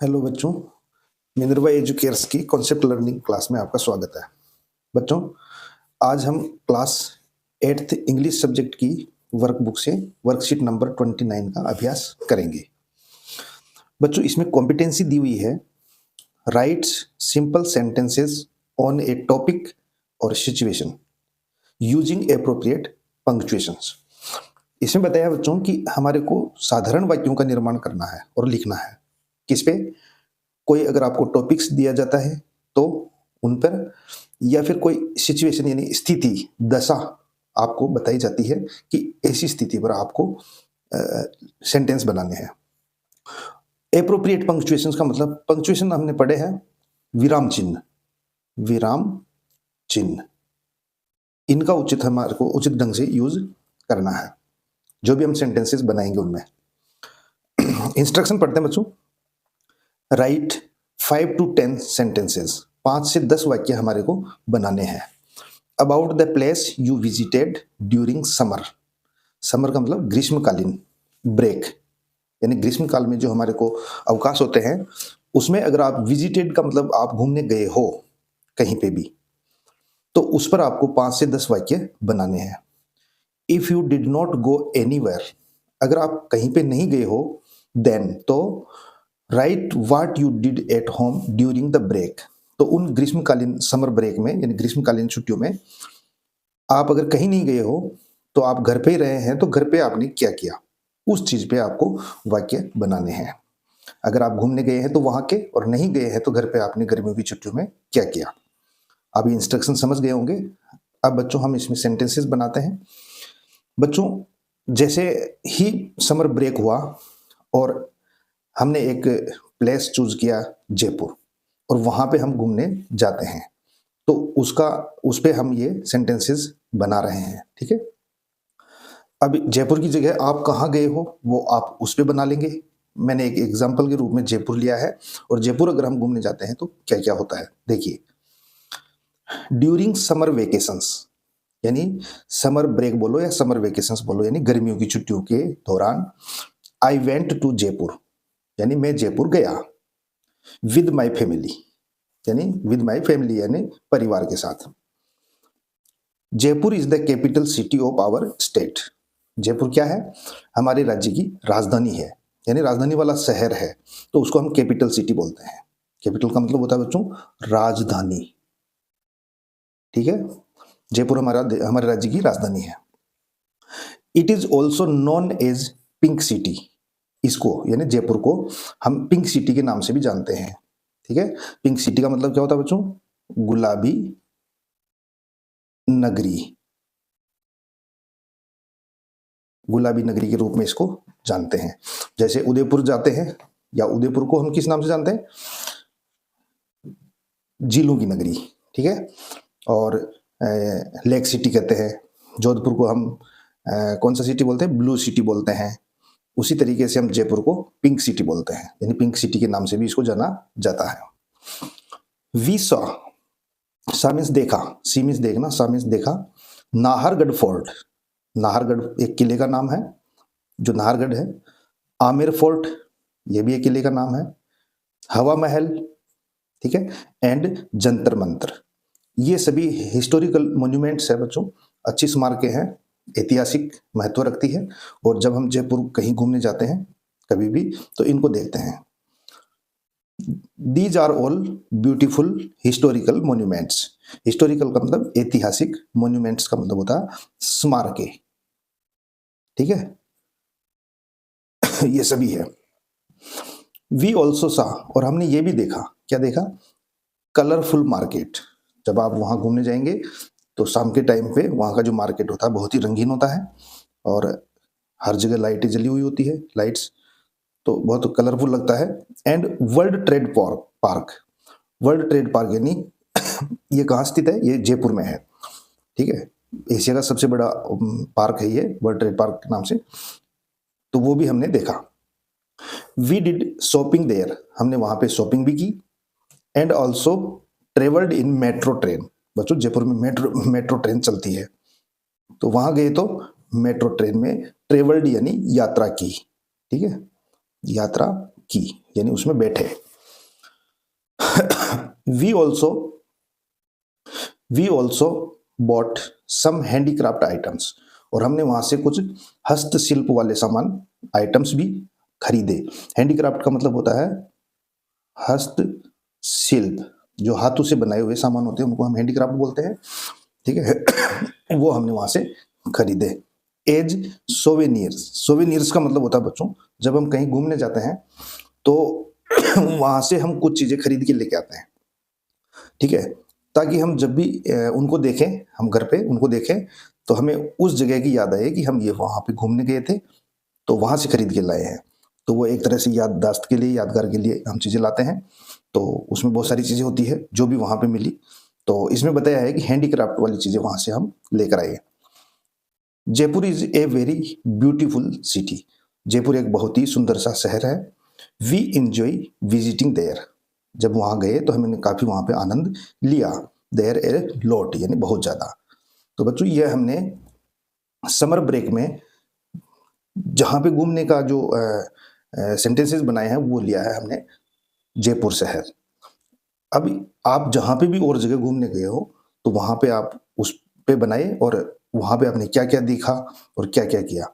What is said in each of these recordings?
Hello बच्चों, Minerva एजुकेयर्स की concept learning class में आपका स्वागत है। बच्चों, आज हम क्लास 8th इंग्लिश सब्जेक्ट की वर्कबुक से वर्कशीट नंबर 29 का अभ्यास करेंगे। बच्चों, इसमें कॉम्पिटेंसी दी हुई है, rights simple sentences on A topic और सिचुएशन यूजिंग एप्रोप्रिएट पंक्चुएशंस। इसमें बताया बच्चों कि हमारे को साधारण वाक्यों का निर्माण करना है और लिखना है। किस पे? कोई अगर आपको टॉपिक्स दिया जाता है तो उन पर, या फिर कोई सिचुएशन यानी स्थिति, दशा आपको बताई जाती है कि ऐसी स्थिति पर आपको सेंटेंस बनाने हैं। एप्रोप्रिएट पंक्चुएशन का मतलब, पंक्चुएशन हमने पढ़े हैं विराम चिन्ह, विराम चिन्ह, इनका उचित हमारे को उचित ढंग से यूज करना है जो भी हम सेंटेंसेस बनाएंगे उनमें। इंस्ट्रक्शन पढ़ते हैं बच्चों। राइट 5 to 10 सेंटेंसेस, 5 से 10 वाक्य हमारे को बनाने हैं। About the place you visited during summer, summer का मतलब ग्रीष्मकालीन ब्रेक, यानी ग्रीष्मकाल में जो हमारे को अवकाश होते हैं उसमें अगर आप विजिटेड का मतलब आप घूमने गए हो कहीं पे भी, तो उस पर आपको 5 से 10 वाक्य बनाने हैं। If you did not go anywhere, अगर आप कहीं पे नहीं गए हो, देन तो write what you did at home during the break, तो उन ग्रीष्मकालीन समर ब्रेक में यानी ग्रीष्मकालीन छुट्टियों में आप अगर कहीं नहीं गए हो तो आप घर पे ही रहे हैं, तो घर पे आपने क्या किया, उस चीज पे आपको वाक्य बनाने हैं। अगर आप घूमने गए हैं तो वहां के, और नहीं गए हैं तो घर पे आपने गर्मियों की छुट्टियों में क्या किया। आप ये इंस्ट्रक्शन समझ गए होंगे। अब बच्चों हम इसमें सेंटेंसेस बनाते हैं। बच्चों, जैसे ही समर ब्रेक हुआ और हमने एक प्लेस चूज किया जयपुर, और वहां पे हम घूमने जाते हैं, तो उस पे हम ये सेंटेंसेस बना रहे हैं। ठीक है। अब जयपुर की जगह आप कहाँ गए हो वो आप उस पे बना लेंगे। मैंने एक एग्जांपल के रूप में जयपुर लिया है, और जयपुर अगर हम घूमने जाते हैं तो क्या क्या होता है देखिए। ड्यूरिंग समर वेकेशंस, यानी समर ब्रेक बोलो या समर वेकेशंस बोलो, यानी गर्मियों की छुट्टियों के दौरान आई वेंट टू जयपुर, यानी मैं जयपुर गया। विद माई फैमिली, यानी विद माई फैमिली यानी परिवार के साथ। Jaipur is the capital city of our state, Jaipur क्या है? हमारे राज्य की राजधानी है, यानी राजधानी वाला शहर है, तो उसको हम कैपिटल सिटी बोलते हैं। कैपिटल का मतलब होता है बच्चों राजधानी। ठीक है। जयपुर हमारे राज्य की राजधानी है। It is also known as pink city, इसको यानी जयपुर को हम पिंक सिटी के नाम से भी जानते हैं। ठीक है। पिंक सिटी का मतलब क्या होता है बच्चों? गुलाबी नगरी, गुलाबी नगरी के रूप में इसको जानते हैं। जैसे उदयपुर जाते हैं, या उदयपुर को हम किस नाम से जानते हैं? झीलों की नगरी। ठीक है। और लेक सिटी कहते हैं। जोधपुर को हम कौन सा सिटी बोलते हैं? ब्लू सिटी बोलते हैं। उसी तरीके से हम जयपुर को पिंक सिटी बोलते हैं, यानी पिंक सिटी के नाम से भी इसको जाना जाता है। वी सॉ, सा मीन्स देखा, सी मीन्स देखना, सा मीन्स देखा। नाहरगढ़ फोर्ट, नाहरगढ़ एक किले का नाम है जो नाहरगढ़ है। आमेर फोर्ट, ये भी एक किले का नाम है। हवा महल, ठीक है, एंड जंतर मंतर, ये सभी हिस्टोरिकल मॉन्यूमेंट्स है बच्चों, अच्छी स्मारकें हैं, ऐतिहासिक महत्व रखती है। और जब हम जयपुर कहीं घूमने जाते हैं कभी भी, तो इनको देखते हैं। These are all beautiful historical monuments, historical का मतलब ऐतिहासिक, मॉन्यूमेंट्स का मतलब होता है स्मारकें। ठीक है। ये सभी है। वी ऑल्सो सा, और हमने ये भी देखा, क्या देखा? Colourful market. जब आप वहां घूमने जाएंगे तो शाम के टाइम पे वहां का जो मार्केट होता है बहुत ही रंगीन होता है, और हर जगह लाइटें जली हुई होती है, लाइट्स, तो बहुत कलरफुल लगता है। And world trade park, world trade park यानी ये कहाँ स्थित है? ये जयपुर में है। ठीक है। एशिया का सबसे बड़ा पार्क है ये, वर्ल्ड ट्रेड पार्क के नाम से, तो वो भी हमने देखा। वी डिड शॉपिंग देयर, हमने वहां पे शॉपिंग भी की। And also travelled in metro train, बच्चों जयपुर में मेट्रो ट्रेन चलती है, तो वहां गए तो मेट्रो ट्रेन में ट्रेवल्ड यानी यात्रा की। ठीक है, यात्रा की यानी उसमें बैठे। We also bought some handicraft items, और हमने वहां से कुछ हस्तशिल्प वाले सामान आइटम्स भी खरीदे। हैंडीक्राफ्ट का मतलब होता है हस्तशिल्प, जो हाथों से बनाए हुए सामान होते हैं उनको हम हैंडीक्राफ्ट बोलते हैं, ठीक है। वो हमने वहां से खरीदे। एज सोवेनियर्स, सोवेनियर्स का मतलब होता है बच्चों, जब हम कहीं घूमने जाते हैं तो वहां से हम कुछ चीजें खरीद के लेके आते हैं, ठीक है, ताकि हम जब भी उनको देखें, हम घर पे उनको देखें तो हमें उस जगह की याद आए कि हम ये वहां पे घूमने गए थे तो वहां से खरीद के लाए हैं। तो वो एक तरह से याददाश्त के लिए, यादगार के लिए हम चीजें लाते हैं। तो उसमें बहुत सारी चीजें होती है जो भी वहां पे मिली। तो इसमें बताया है कि हैंडीक्राफ्ट वाली चीजें वहां से हम लेकर आए। Jaipur is a very beautiful city, Jaipur एक बहुत ही सुंदर सा शहर है। वी इंजॉय विजिटिंग देयर, जब वहां गए तो हमने काफी वहां पे आनंद लिया। देयर ए लॉट, यानी बहुत ज्यादा। तो बच्चों ये हमने समर ब्रेक में जहां पे घूमने का जो सेंटेंसेस बनाए हैं वो लिया है हमने जयपुर शहर। अब आप जहां पे भी और जगह घूमने गए हो तो वहां पे आप उस पे बनाए और वहां पे आपने क्या क्या देखा और क्या क्या किया,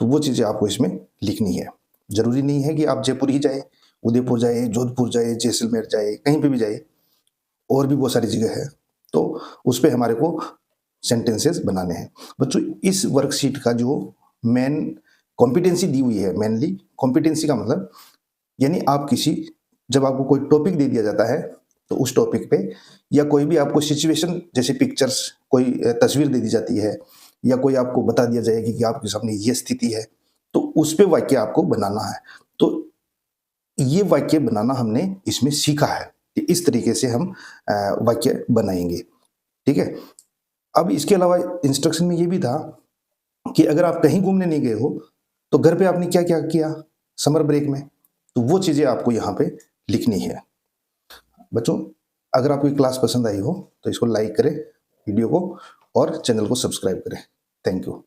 तो वो चीजें आपको इसमें लिखनी है। जरूरी नहीं है कि आप जयपुर ही जाए, उदयपुर जाए, जोधपुर जाए, जैसलमेर जाए, कहीं पे भी जाए, और भी बहुत सारी जगह है। तो उस पे हमारे को सेंटेंसेस बनाने हैं। बच्चों इस वर्कशीट का जो मेन कॉम्पिटेंसी दी हुई है, मेनली कॉम्पिटेंसी का मतलब यानी आप किसी, जब आपको कोई टॉपिक दे दिया जाता है तो उस टॉपिक पे, या कोई भी आपको सिचुएशन जैसे पिक्चर्स, कोई तस्वीर दे दी जाती है, या कोई आपको बता दिया जाएगी कि आपके सामने ये स्थिति है, तो उस पे वाक्य आपको बनाना है। तो ये वाक्य बनाना हमने इसमें सीखा है कि इस तरीके से हम वाक्य बनाएंगे, ठीक है। अब इसके अलावा इंस्ट्रक्शन में ये भी था कि अगर आप कहीं घूमने नहीं गए हो तो घर पे आपने क्या क्या किया समर ब्रेक में, तो वो चीजें आपको यहाँ पे लिखनी है। बच्चों अगर आपको ये क्लास पसंद आई हो तो इसको लाइक करें वीडियो को, और चैनल को सब्सक्राइब करें। Thank you.